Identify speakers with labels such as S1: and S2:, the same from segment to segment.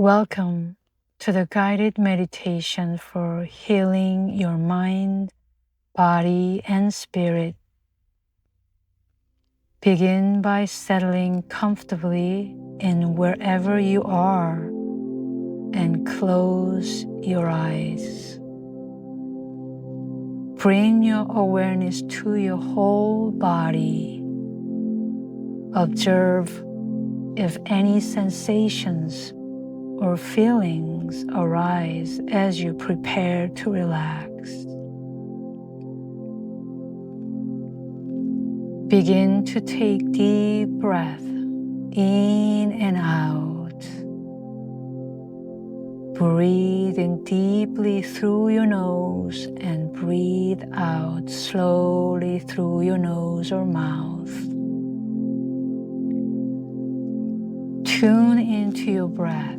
S1: Welcome to the guided meditation for healing your mind, body, and spirit. Begin by settling comfortably in wherever you are and close your eyes. Bring your awareness to your whole body. Observe if any sensations or feelings arise as you prepare to relax. Begin to take deep breath in and out. Breathe in deeply through your nose and breathe out slowly through your nose or mouth. Tune into your breath,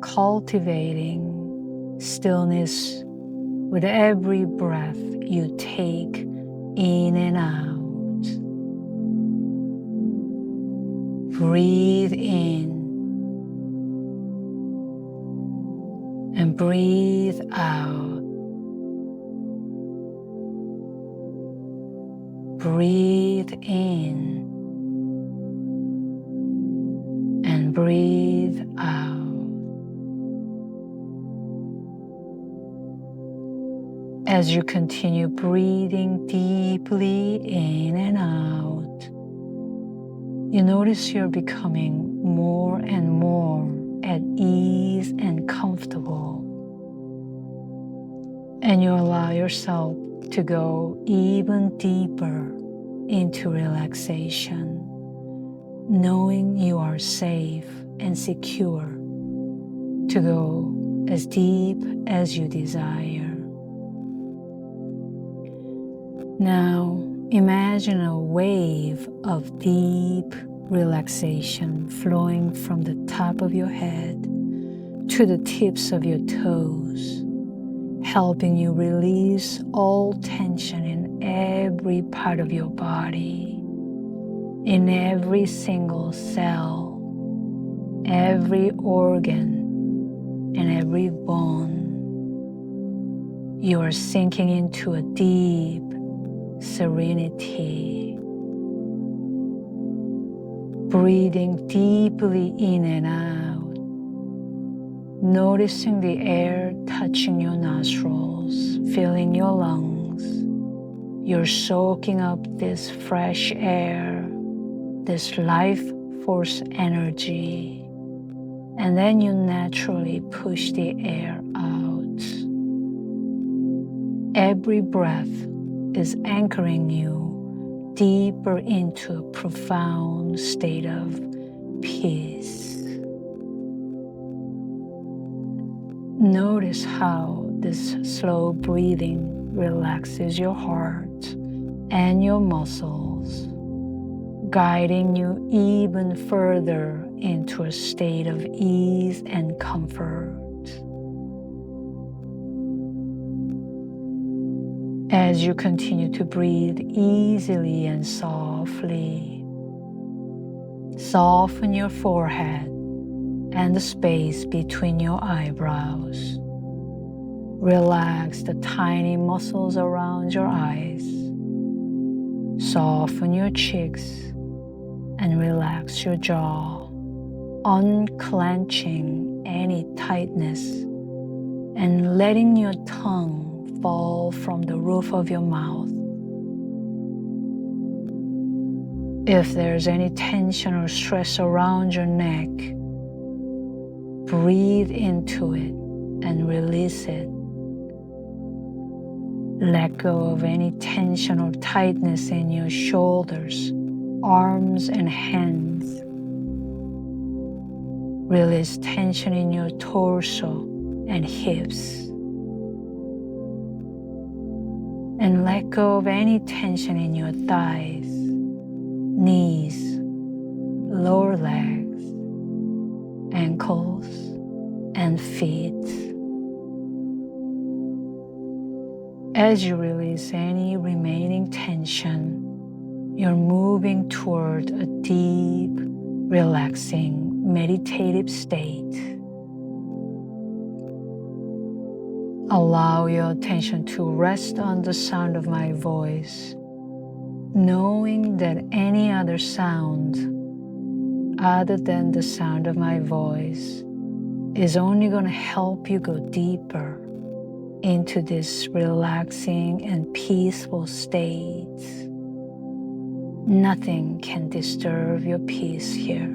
S1: cultivating stillness with every breath you take in and out. Breathe in and breathe out. Breathe in and breathe out. As you continue breathing deeply in and out, you notice you're becoming more and more at ease and comfortable. And you allow yourself to go even deeper into relaxation, knowing you are safe and secure to go as deep as you desire. Now, imagine a wave of deep relaxation flowing from the top of your head to the tips of your toes, helping you release all tension in every part of your body, in every single cell, every organ, and every bone. You are sinking into a deep serenity, breathing deeply in and out, noticing the air touching your nostrils, filling your lungs. You're soaking up this fresh air, this life force energy, and then you naturally push the air out. Every breath is anchoring you deeper into a profound state of peace. Notice how this slow breathing relaxes your heart and your muscles, guiding you even further into a state of ease and comfort. As you continue to breathe easily and softly, soften your forehead and the space between your eyebrows. Relax the tiny muscles around your eyes. Soften your cheeks and relax your jaw, unclenching any tightness and letting your tongue fall from the roof of your mouth. If there's any tension or stress around your neck, breathe into it and release it. Let go of any tension or tightness in your shoulders, arms, and hands. Release tension in your torso and hips. And let go of any tension in your thighs, knees, lower legs, ankles, and feet. As you release any remaining tension, you're moving toward a deep, relaxing, meditative state. Allow your attention to rest on the sound of my voice, knowing that any other sound other than the sound of my voice is only going to help you go deeper into this relaxing and peaceful state. Nothing can disturb your peace here.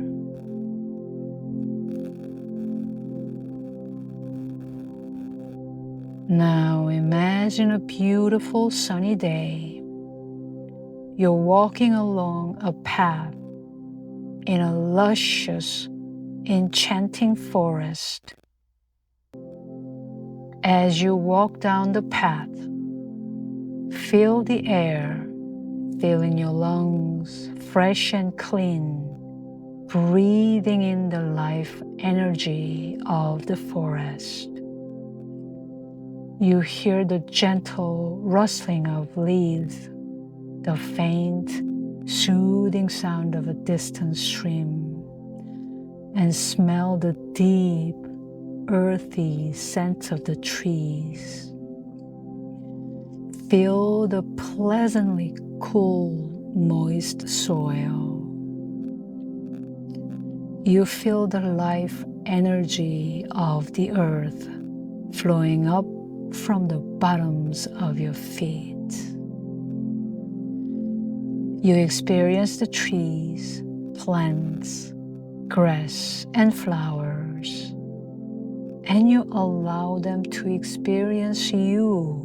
S1: Now imagine a beautiful sunny day. You're walking along a path in a luscious, enchanting forest. As you walk down the path, feel the air filling your lungs fresh and clean, breathing in the life energy of the forest. You hear the gentle rustling of leaves, the faint, soothing sound of a distant stream, and smell the deep, earthy scent of the trees. Feel the pleasantly cool, moist soil. You feel the life energy of the earth flowing up from the bottoms of your feet. You experience the trees, plants, grass, and flowers, and you allow them to experience you,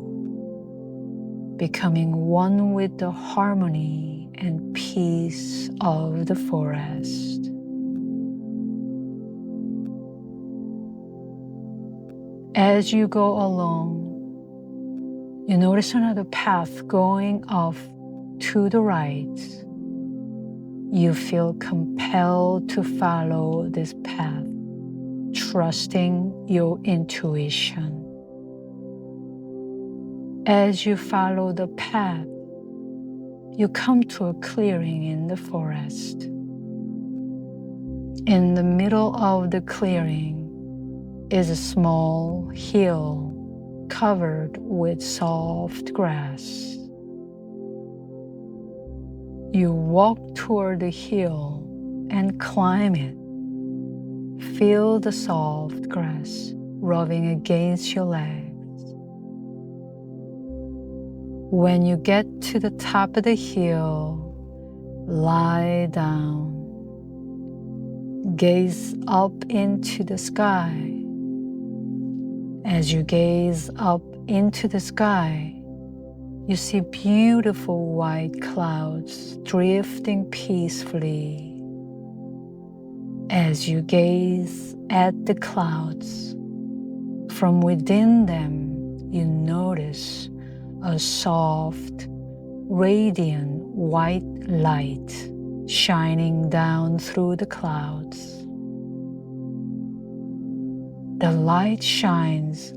S1: becoming one with the harmony and peace of the forest. As you go along, you notice another path going off to the right. You feel compelled to follow this path, trusting your intuition. As you follow the path, you come to a clearing in the forest. In the middle of the clearing is a small hill covered with soft grass. You walk toward the hill and climb it. Feel the soft grass rubbing against your legs. When you get to the top of the hill, lie down. Gaze up into the sky. As you gaze up into the sky, you see beautiful white clouds drifting peacefully. As you gaze at the clouds, from within them you notice a soft, radiant white light shining down through the clouds. The light shines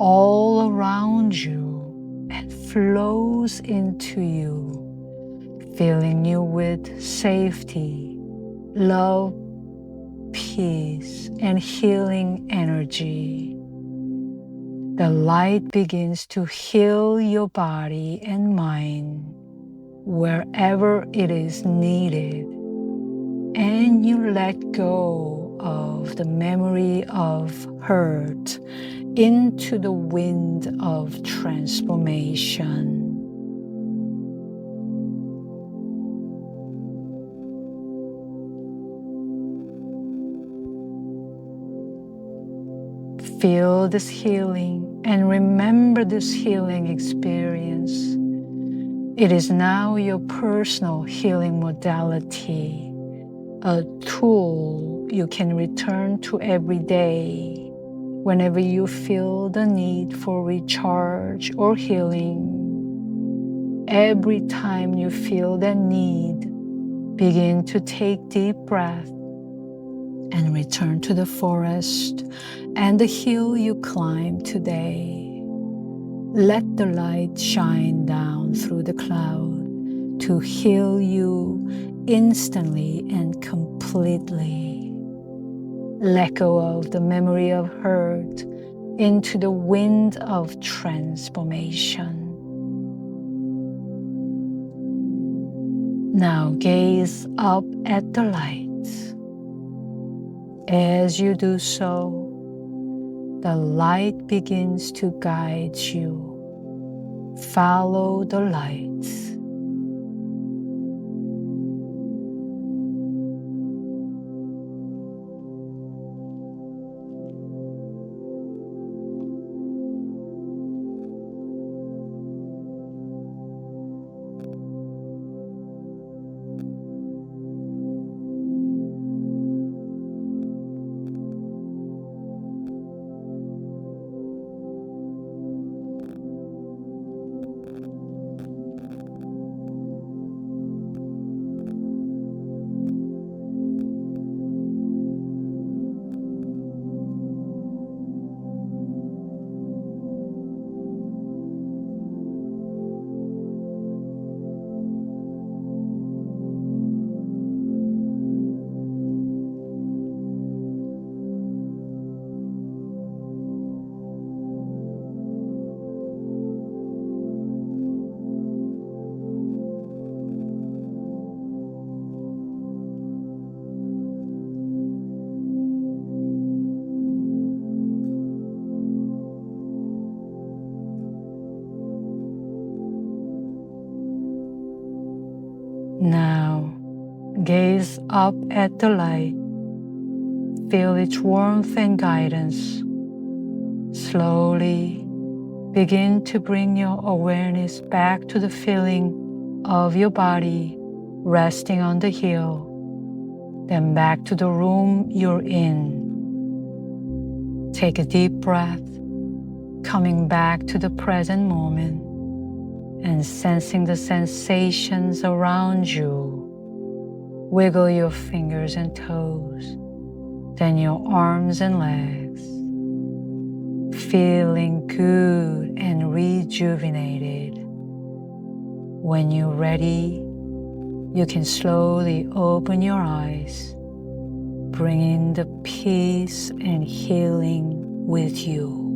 S1: all around you and flows into you, filling you with safety, love, peace, and healing energy. The light begins to heal your body and mind wherever it is needed, and you let go of the memory of hurt into the wind of transformation. Feel this healing and remember this healing experience. It is now your personal healing modality, a tool you can return to every day whenever you feel the need for recharge or healing. Every time you feel that need, begin to take deep breath and return to the forest and the hill you climbed today. Let the light shine down through the cloud to heal you instantly and completely. Let go of the memory of hurt into the wind of transformation. Now gaze up at the light. As you do so, the light begins to guide you. Follow the light. Now, gaze up at the light. Feel its warmth and guidance. Slowly begin to bring your awareness back to the feeling of your body resting on the hill, then back to the room you're in. Take a deep breath, coming back to the present moment and sensing the sensations around you. Wiggle your fingers and toes, then your arms and legs, feeling good and rejuvenated. When you're ready, you can slowly open your eyes, bringing the peace and healing with you.